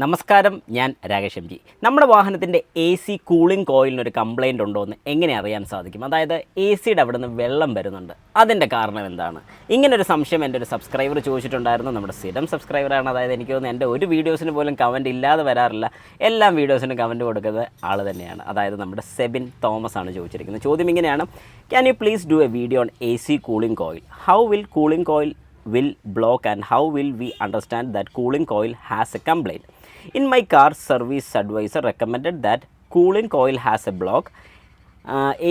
നമസ്കാരം, ഞാൻ Rakesh M G. നമ്മുടെ വാഹനത്തിൻ്റെ എ സി കൂളിംഗ് കോയിലിനൊരു കംപ്ലയിൻ്റ് ഉണ്ടോ എന്ന് എങ്ങനെ അറിയാൻ സാധിക്കും? അതായത് എ സിയുടെ അവിടെ നിന്ന് വെള്ളം വരുന്നുണ്ട്, അതിൻ്റെ കാരണം എന്താണ്? ഇങ്ങനൊരു സംശയം എൻ്റെ ഒരു സബ്സ്ക്രൈബർ ചോദിച്ചിട്ടുണ്ടായിരുന്നു. നമ്മുടെ സ്ഥിരം സബ്സ്ക്രൈബറാണ്. അതായത് എനിക്ക് തോന്നുന്നു എൻ്റെ ഒരു വീഡിയോസിന് പോലും കമൻറ്റ് ഇല്ലാതെ വരാറില്ല. എല്ലാ വീഡിയോസിനും കമൻറ്റ് കൊടുക്കുന്നത് ആൾ തന്നെയാണ്. അതായത് നമ്മുടെ സെബിൻ തോമസ് ആണ് ചോദിച്ചിരിക്കുന്നത്. ചോദ്യം ഇങ്ങനെയാണ്: can you please do A video on A C cooling coil? How will cooling coil will block and how will we understand that cooling coil has a complaint? In my car, service advisor recommended that cooling coil has a block.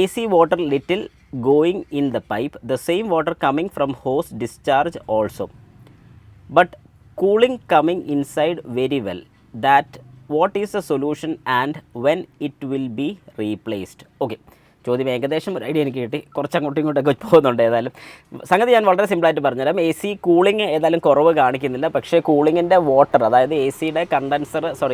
AC water little going in the pipe, the same water coming from hose discharge also, but cooling coming inside very well. That what is the solution and when it will be replaced? Okay, ചോദ്യം ഏകദേശം ഒരു idea എനിക്ക് കിട്ടി. കുറച്ച് അങ്ങോട്ടും ഇങ്ങോട്ടൊക്കെ പോകുന്നുണ്ട്. ഏതായാലും സംഗതി ഞാൻ വളരെ സിമ്പിളായിട്ട് പറഞ്ഞുതരാം. എ സി കൂളിംഗ് ഏതായാലും കുറവ് കാണിക്കുന്നില്ല. പക്ഷേ കൂളിങ്ങിൻ്റെ വാട്ടർ, അതായത് എ സിയുടെ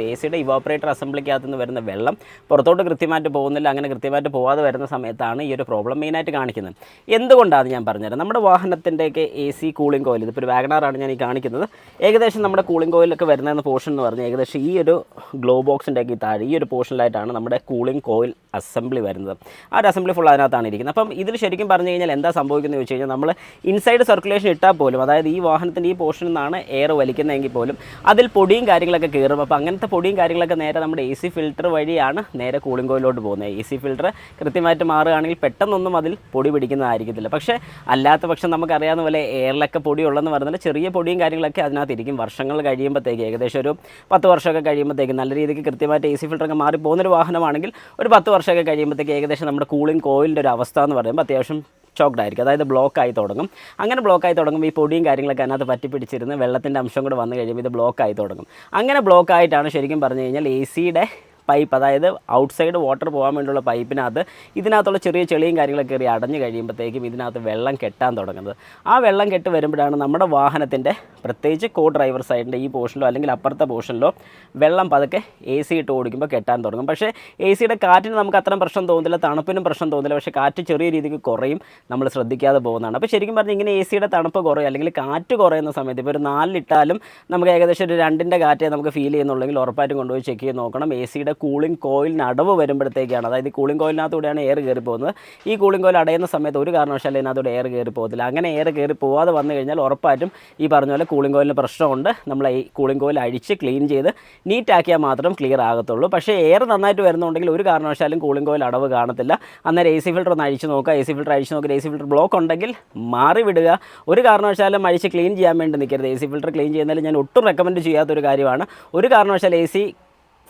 എ സിയുടെ ഇവാപ്പറേറ്റർ അസംബ്ലിക്കകത്ത് നിന്ന് വരുന്ന വെള്ളം പുറത്തോട്ട് കൃത്യമായിട്ട് പോകുന്നില്ല. അങ്ങനെ കൃത്യമായിട്ട് പോകാതെ വരുന്ന സമയത്താണ് ഈ ഒരു പ്രോബ്ലം മെയിനായിട്ട് കാണിക്കുന്നത്. എന്തുകൊണ്ടാണ് ഞാൻ പറഞ്ഞുതരാം. നമ്മുടെ വാഹനത്തിൻ്റെയൊക്കെ എ സി കൂളിംഗ് കോയിൽ, ഇതിപ്പോൾ ഒരു വാഗണാറാണ് ഞാൻ ഈ കാണിക്കുന്നത്. ഏകദേശം നമ്മുടെ കൂളിംഗ് കോയിലൊക്കെ വരുന്ന പോർഷൻ എന്ന് പറഞ്ഞാൽ ഏകദേശം ഈ ഒരു ഗ്ലോ ബോക്സിൻ്റെയൊക്കെ താഴെ ഈ ഒരു പോർഷനിലായിട്ടാണ് നമ്മുടെ കൂളിംഗ് കോയിൽ അസംബ്ലി വരുന്നത്. ഒരു അസംബ്ലി ഫുൾ അതിനകത്താണ് ഇരിക്കുന്നത്. അപ്പം ഇതിൽ ശരിക്കും പറഞ്ഞു കഴിഞ്ഞാൽ എന്താ സംഭവിക്കുന്നത് ചോദിച്ചു കഴിഞ്ഞാൽ, നമ്മൾ ഇൻസൈഡ് സർക്കുലേഷൻ ഇട്ടാൽ പോലും, അതായത് ഈ വാഹനത്തിൻ്റെ ഈ പോർഷനിൽ നിന്നാണ് എയർ വലിക്കുന്നതെങ്കിൽ പോലും അതിൽ പൊടിയും കാര്യങ്ങളൊക്കെ കയറും. അപ്പോൾ അങ്ങനത്തെ പൊടിയും കാര്യങ്ങളൊക്കെ നേരെ നമ്മുടെ എ സി ഫിൽറ്റർ വഴിയാണ് നേരെ കൂളിംഗ് കോയിലോട്ട് പോകുന്നത്. എ സി ഫിൽറ്റർ കൃത്യമായിട്ട് മാറുകയാണെങ്കിൽ പെട്ടെന്നൊന്നും അതിൽ പൊടി പിടിക്കുന്നതായിരിക്കത്തില്ല. പക്ഷേ അല്ലാത്ത പക്ഷം നമുക്കറിയാവുന്ന പോലെ എയറിലൊക്കെ പൊടി ഉള്ളതെന്ന് പറഞ്ഞാൽ ചെറിയ പൊടിയും കാര്യങ്ങളൊക്കെ അതിനകത്ത് ഇരിക്കും. വർഷങ്ങൾ കഴിയുമ്പോഴത്തേക്ക്, ഏകദേശം ഒരു 10 വർഷമൊക്കെ കഴിയുമ്പോഴത്തേക്ക്, നല്ല രീതിക്ക് കൃത്യമായിട്ട് എ സി ഫിൽറ്ററൊക്കെ മാറി പോകുന്നൊരു വാഹനമാണെങ്കിൽ ഒരു 10 വർഷമൊക്കെ കഴിയുമ്പോഴത്തേക്ക് ഏകദേശം നമ്മുടെ കൂളിംഗ് കോയിലിൻ്റെ ഒരു അവസ്ഥ എന്ന് പറയുമ്പോൾ അത്യാവശ്യം ചോക്ഡ് ആയിരിക്കും. അതായത് ബ്ലോക്കായി തുടങ്ങും. അങ്ങനെ ബ്ലോക്കായി തുടങ്ങുമ്പോൾ ഈ പൊടിയും കാര്യങ്ങളൊക്കെ അതിനകത്ത് പറ്റിപ്പിടിച്ചിരുന്ന് വെള്ളത്തിൻ്റെ അംശം കൂടെ വന്നു കഴിയുമ്പോൾ ഇത് ബ്ലോക്കായി തുടങ്ങും. അങ്ങനെ ബ്ലോക്കായിട്ടാണ് ശരിക്കും പറഞ്ഞു കഴിഞ്ഞാൽ എ സിയുടെ പൈപ്പ്, അതായത് ഔട്ട്സൈഡ് വാട്ടർ പോകാൻ വേണ്ടിയുള്ള പൈപ്പിനകത്ത് ഇതിനകത്തുള്ള ചെറിയ ചെളിയും കാര്യങ്ങളൊക്കെ കയറി അടഞ്ഞു കഴിയുമ്പോഴത്തേക്കും ഇതിനകത്ത് വെള്ളം കെട്ടാൻ തുടങ്ങുന്നത്. ആ വെള്ളം കെട്ട് വരുമ്പോഴാണ് നമ്മുടെ വാഹനത്തിൻ്റെ, പ്രത്യേകിച്ച് കോ ഡ്രൈവർ സൈഡിൻ്റെ ഈ പോർഷനിലോ അല്ലെങ്കിൽ അപ്പുറത്തെ പോർഷനിലോ വെള്ളം പതുക്കെ എ സി ഇട്ട് ഓടിക്കുമ്പോൾ കെട്ടാൻ തുടങ്ങും. പക്ഷേ എ സിയുടെ കാറ്റിന് നമുക്ക് അത്രയും പ്രശ്നം തോന്നില്ല, തണുപ്പിനും പ്രശ്നം തോന്നില്ല. പക്ഷേ കാറ്റ് ചെറിയ രീതിക്ക് കുറയും, നമ്മൾ ശ്രദ്ധിക്കാതെ പോകുന്നതാണ്. അപ്പോൾ ശരിക്കും പറഞ്ഞാൽ ഇങ്ങനെ എ സിയുടെ തണുപ്പ് കുറയും അല്ലെങ്കിൽ കാറ്റ് കുറയുന്ന സമയത്ത്, ഇപ്പോൾ ഒരു 4 ഇട്ടാലും നമുക്ക് ഏകദേശം ഒരു 2ൻ്റെ കാറ്റേ നമുക്ക് ഫീൽ ചെയ്യുന്നുള്ളെങ്കിൽ ഉറപ്പായിട്ടും കൊണ്ടുപോയി ചെക്ക് ചെയ്ത് നോക്കണം. എ സിയുടെ കൂളിംഗ് കോയിലിന് അടവ് വരുമ്പോഴത്തേക്കാണ്, അതായത് ഈ കൂളിംഗ് കോയിലിനകത്തൂടെയാണ് എയർ കയറി പോകുന്നത്. ഈ കൂളിംഗ് കോയിൽ അടയുന്ന സമയത്ത് ഒരു കാരണവശാലും ഇതിനകത്തൂടെ എയർ കയറി പോകത്തില്ല. അങ്ങനെ എയർ കയറി പോകാതെ വന്നു കഴിഞ്ഞാൽ ഉറപ്പായിട്ടും ഈ പറഞ്ഞ പോലെ കൂളിംഗ് കോയിലിന് പ്രശ്നമുണ്ട്. നമ്മൾ ഈ കൂളിംഗ് കോയിൽ അഴിച്ച് ക്ലീൻ ചെയ്ത് നീറ്റാക്കിയാൽ മാത്രം ക്ലിയർ ആകത്തുള്ളൂ. പക്ഷേ എയർ നന്നായിട്ട് വരുന്നുണ്ടെങ്കിൽ ഒരു കാരണവശാലും കൂളിംഗ് കോയിൽ അടവ് കാണത്തില്ല. അന്നേരം എ സി ഫിൽറ്റർ ഒന്ന് അഴിച്ച് നോക്കുക. എ സി ഫിൽറ്റർ അഴിച്ച് നോക്കി എ സി ഫിൽറ്റർ ബ്ലോക്ക് ഉണ്ടെങ്കിൽ മാറി വിടുക. ഒരു കാരണവശാലും അഴിച്ച് ക്ലീൻ ചെയ്യാൻ വേണ്ടി നിൽക്കരുത്. എ സി ഫിൽറ്റർ ക്ലീൻ ചെയ്യുന്നതിൽ ഞാൻ ഒട്ടും റെക്കമെൻഡ് ചെയ്യാത്തൊരു കാര്യമാണ്. ഒരു കാരണവശാലും എ സി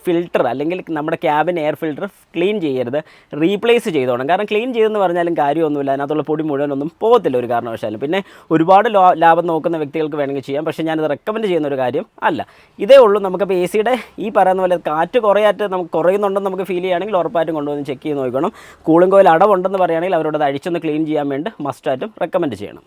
ഫിൽറ്റർ അല്ലെങ്കിൽ നമ്മുടെ ക്യാബിൻ എയർ ഫിൽറ്റർ ക്ലീൻ ചെയ്യരുത്, റീപ്ലേസ് ചെയ്തോണം. കാരണം ക്ലീൻ ചെയ്തെന്ന് പറഞ്ഞാലും കാര്യമൊന്നുമില്ല, അതിനകത്തുള്ള പൊടി മുഴുവനൊന്നും പോകത്തില്ല ഒരു കാരണവശാലും. പിന്നെ ഒരുപാട് ലാഭം നോക്കുന്ന വ്യക്തികൾക്ക് വേണമെങ്കിൽ ചെയ്യാം, പക്ഷേ ഞാനത് റെക്കമെൻഡ് ചെയ്യുന്ന ഒരു കാര്യം അല്ല. ഇതേ ഉള്ളൂ. നമുക്കപ്പോൾ എ സിയുടെ ഈ പറയുന്ന പോലെ കാറ്റ് നമുക്ക് കുറയുന്നുണ്ടെന്ന് നമുക്ക് ഫീൽ ചെയ്യുകയാണെങ്കിൽ ഉറപ്പായിട്ടും കൊണ്ടുവന്ന് ചെക്ക് ചെയ്ത് നോക്കണം. കൂളിംഗ് കോയിൽ അടവുണ്ടെന്ന് പറയുകയാണെങ്കിൽ അവരോട് അത് അഴിച്ചൊന്ന് ക്ലീൻ ചെയ്യാൻ വേണ്ടി മസ്റ്റായിട്ടും റെക്കമെൻഡ് ചെയ്യണം.